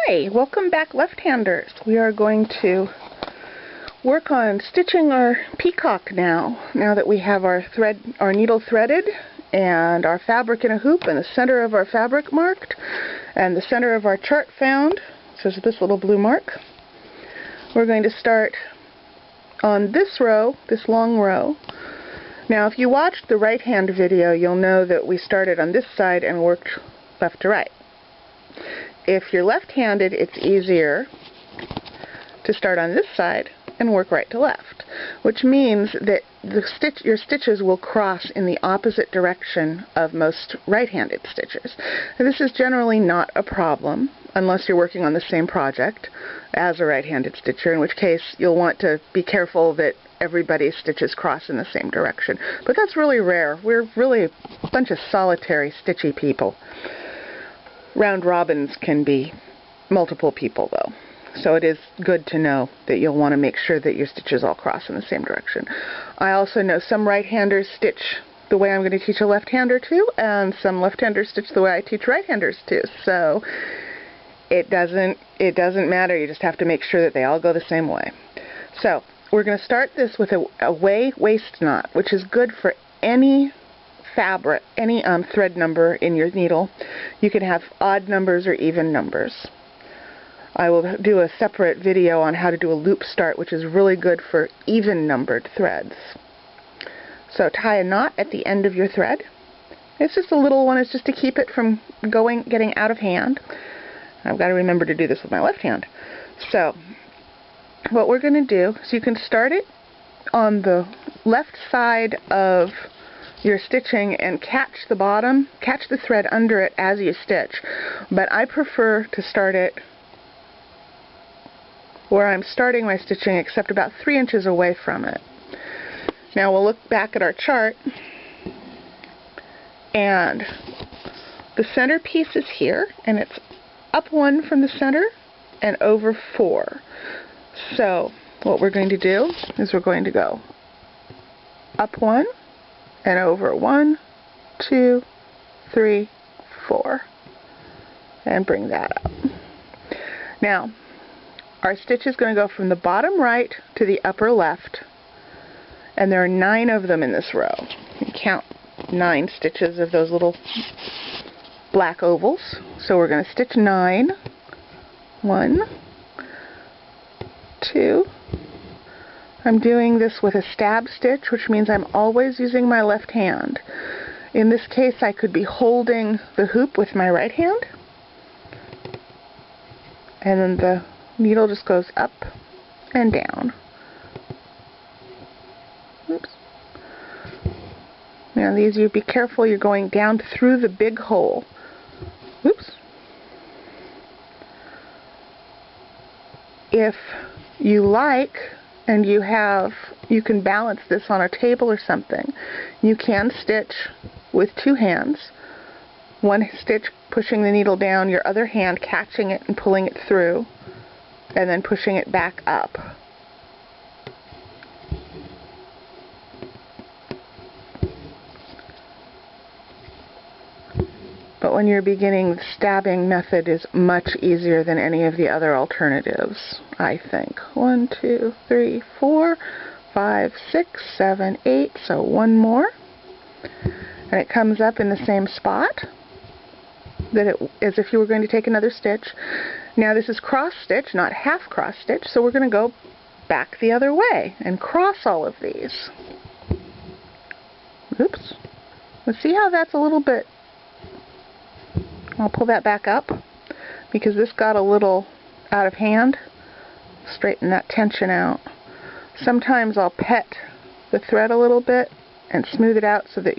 Hi, welcome back left-handers. We are going to work on stitching our peacock now that we have our needle threaded and our fabric in a hoop and the center of our fabric marked and the center of our chart found. So this little blue mark. We're going to start on this row, this long row. Now if you watched the right hand video, you'll know that we started on this side and worked left to right. If you're left-handed, it's easier to start on this side and work right to left, which means that your stitches will cross in the opposite direction of most right-handed stitches. Now, this is generally not a problem unless you're working on the same project as a right-handed stitcher, in which case you'll want to be careful that everybody's stitches cross in the same direction. But that's really rare. We're really a bunch of solitary, stitchy people. Round robins can be multiple people, though. So it is good to know that you'll want to make sure that your stitches all cross in the same direction. I also know some right-handers stitch the way I'm going to teach a left-hander to, and some left-handers stitch the way I teach right-handers to. So it doesn't matter. You just have to make sure that they all go the same way. So we're going to start this with a way waist knot, which is good for any fabric, any thread number in your needle. You can have odd numbers or even numbers. I will do a separate video on how to do a loop start, which is really good for even numbered threads. So tie a knot at the end of your thread. It's just a little one. It's just to keep it from getting out of hand. I've got to remember to do this with my left hand. So what we're going to do is you can start it on the left side of your stitching and catch the thread under it as you stitch. But I prefer to start it where I'm starting my stitching, except about 3 inches away from it. Now we'll look back at our chart, and the center piece is here, and it's up 1 from the center and over 4. So what we're going to do is we're going to go up 1 and over 1, 2, 3, 4, and bring that up. Now our stitch is going to go from the bottom right to the upper left, and there are 9 of them in this row. You count 9 stitches of those little black ovals. So we're going to stitch 9. 1, 2. I'm doing this with a stab stitch, which means I'm always using my left hand. In this case, I could be holding the hoop with my right hand, and then the needle just goes up and down. Oops. Now these, you be careful, you're going down through the big hole. Oops. If you like, and you can balance this on a table or something, you can stitch with 2 hands. One stitch pushing the needle down, your other hand catching it and pulling it through, and then pushing it back up. But when you're beginning, the stabbing method is much easier than any of the other alternatives, I think. 1, 2, 3, 4, 5, 6, 7, 8, so 1 more. And it comes up in the same spot as if you were going to take another stitch. Now this is cross stitch, not half cross stitch, so we're going to go back the other way and cross all of these. Oops. Let's see how that's a little bit. I'll pull that back up because this got a little out of hand. Straighten that tension out. Sometimes I'll pet the thread a little bit and smooth it out so that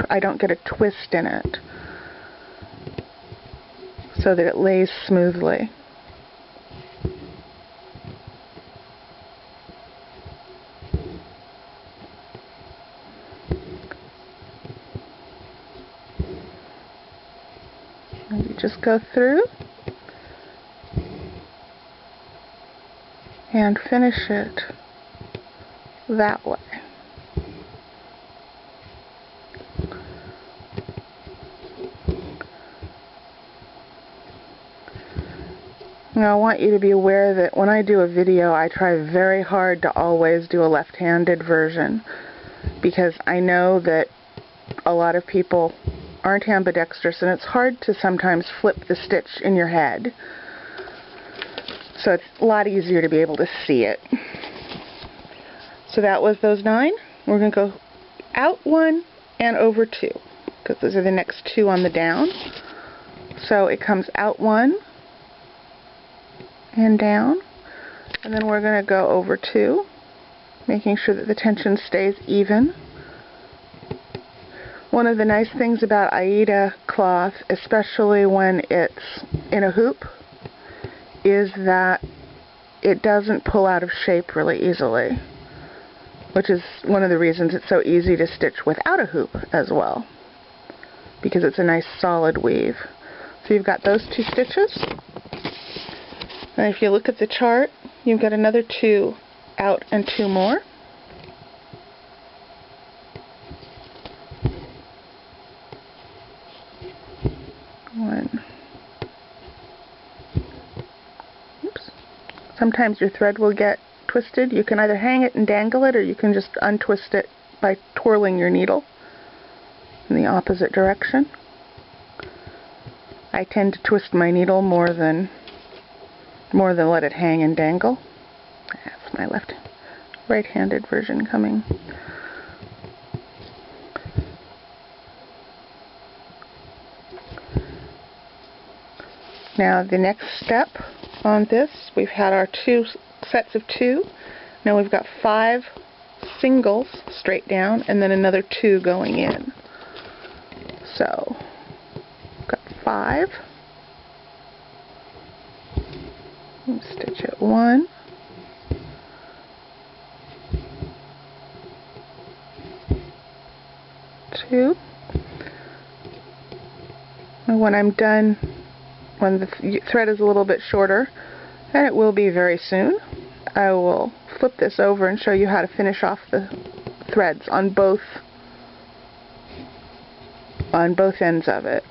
I don't get a twist in it, so that it lays smoothly. And you just go through and finish it that way. Now I want you to be aware that when I do a video, I try very hard to always do a left-handed version, because I know that a lot of people aren't ambidextrous and it's hard to sometimes flip the stitch in your head. So it's a lot easier to be able to see it. So that was those 9. We're going to go out 1 and over 2, because those are the next 2 on the down. So it comes out 1 and down, and then we're going to go over 2, making sure that the tension stays even. One of the nice things about Aida cloth, especially when it's in a hoop, is that it doesn't pull out of shape really easily, which is one of the reasons it's so easy to stitch without a hoop as well, because it's a nice solid weave. So you've got those 2 stitches, and if you look at the chart, you've got another 2 out and 2 more. Sometimes your thread will get twisted. You can either hang it and dangle it, or you can just untwist it by twirling your needle in the opposite direction. I tend to twist my needle more than let it hang and dangle. That's my right-handed version coming. Now the next step on this, we've had our 2 sets of 2. Now we've got 5 singles straight down, and then another 2 going in. So, we've got 5. Stitch it 1. Two. And when I'm done, when the thread is a little bit shorter, and it will be very soon, I will flip this over and show you how to finish off the threads on both ends of it.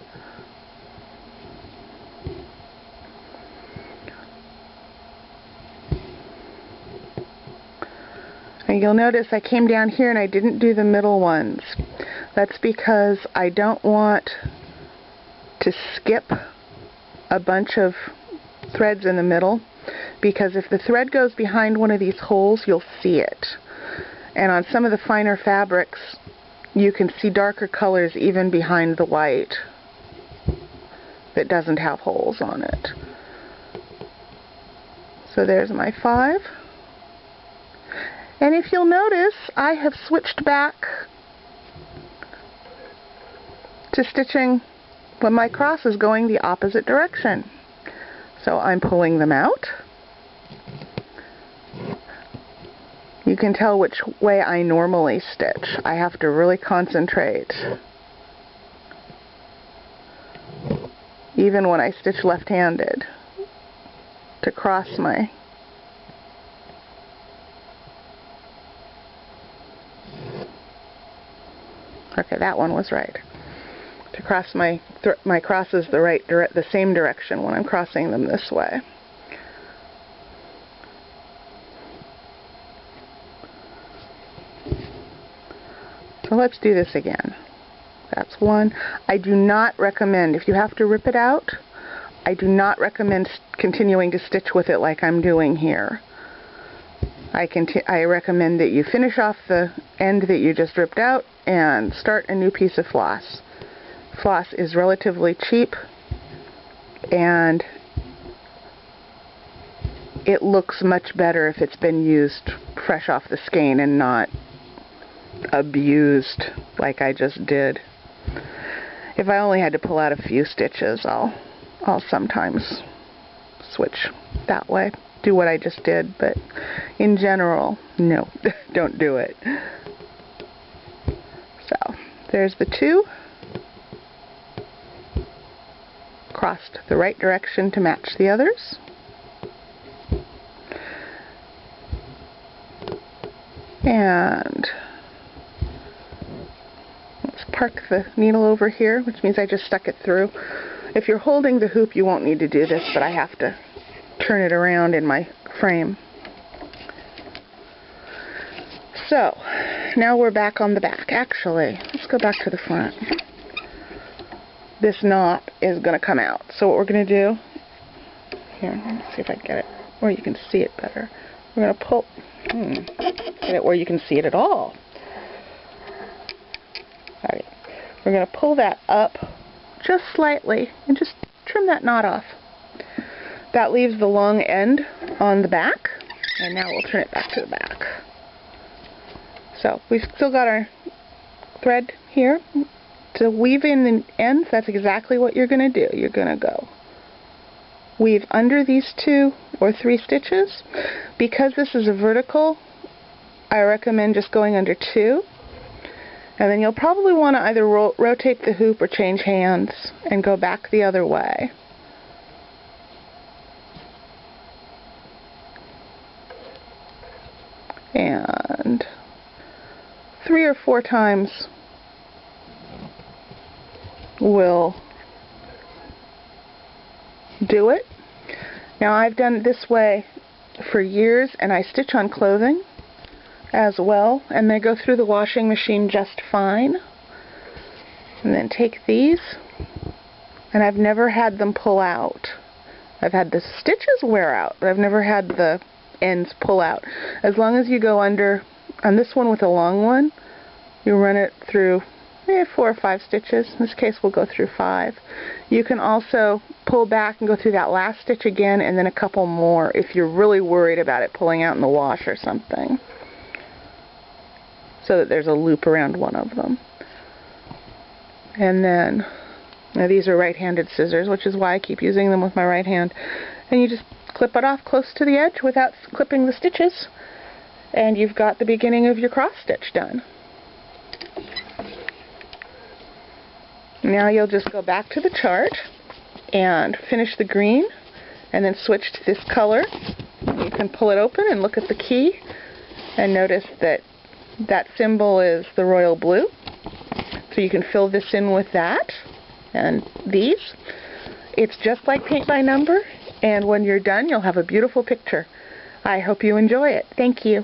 And you'll notice I came down here and I didn't do the middle ones. That's because I don't want to skip a bunch of threads in the middle, because if the thread goes behind one of these holes, you'll see it. And on some of the finer fabrics, you can see darker colors even behind the white that doesn't have holes on it. So there's my 5. And if you'll notice, I have switched back to stitching when my cross is going the opposite direction. So I'm pulling them out. You can tell which way I normally stitch. I have to really concentrate. Even when I stitch left-handed, to cross my okay, that one was right. To cross my crosses the same direction when I'm crossing them this way. So let's do this again. That's 1. I do not recommend, if you have to rip it out, I do not recommend continuing to stitch with it like I'm doing here. I recommend that you finish off the end that you just ripped out and start a new piece of floss. Floss is relatively cheap, and it looks much better if it's been used fresh off the skein and not abused like I just did. If I only had to pull out a few stitches, I'll sometimes switch that way, do what I just did, but in general, no, don't do it. So there's the 2. Crossed the right direction to match the others. And let's park the needle over here, which means I just stuck it through. If you're holding the hoop, you won't need to do this, but I have to turn it around in my frame. So, now we're back on the back. Actually, let's go back to the front. This knot is going to come out. So what we're going to do, here, let's see if I can get it where you can see it better. We're going to pull, get it where you can see it at all. Alright, we're going to pull that up just slightly and just trim that knot off. That leaves the long end on the back, and now we'll turn it back to the back. So we've still got our thread here. To weave in the ends, that's exactly what you're going to do. You're going to go weave under these 2 or 3 stitches. Because this is a vertical, I recommend just going under 2. And then you'll probably want to either rotate the hoop or change hands and go back the other way. And 3 or 4 times will do it. Now I've done it this way for years, and I stitch on clothing as well, and they go through the washing machine just fine. And then take these, and I've never had them pull out. I've had the stitches wear out, but I've never had the ends pull out. As long as you go under, on this one with a long one, you run it through 4 or 5 stitches. In this case we'll go through 5. You can also pull back and go through that last stitch again and then a couple more if you're really worried about it pulling out in the wash or something, so that there's a loop around one of them. And then, now these are right-handed scissors, which is why I keep using them with my right hand. And you just clip it off close to the edge without clipping the stitches, and you've got the beginning of your cross stitch done. Now you'll just go back to the chart and finish the green, and then switch to this color. You can pull it open and look at the key and notice that that symbol is the royal blue. So you can fill this in with that and these. It's just like paint by number, and when you're done you'll have a beautiful picture. I hope you enjoy it. Thank you.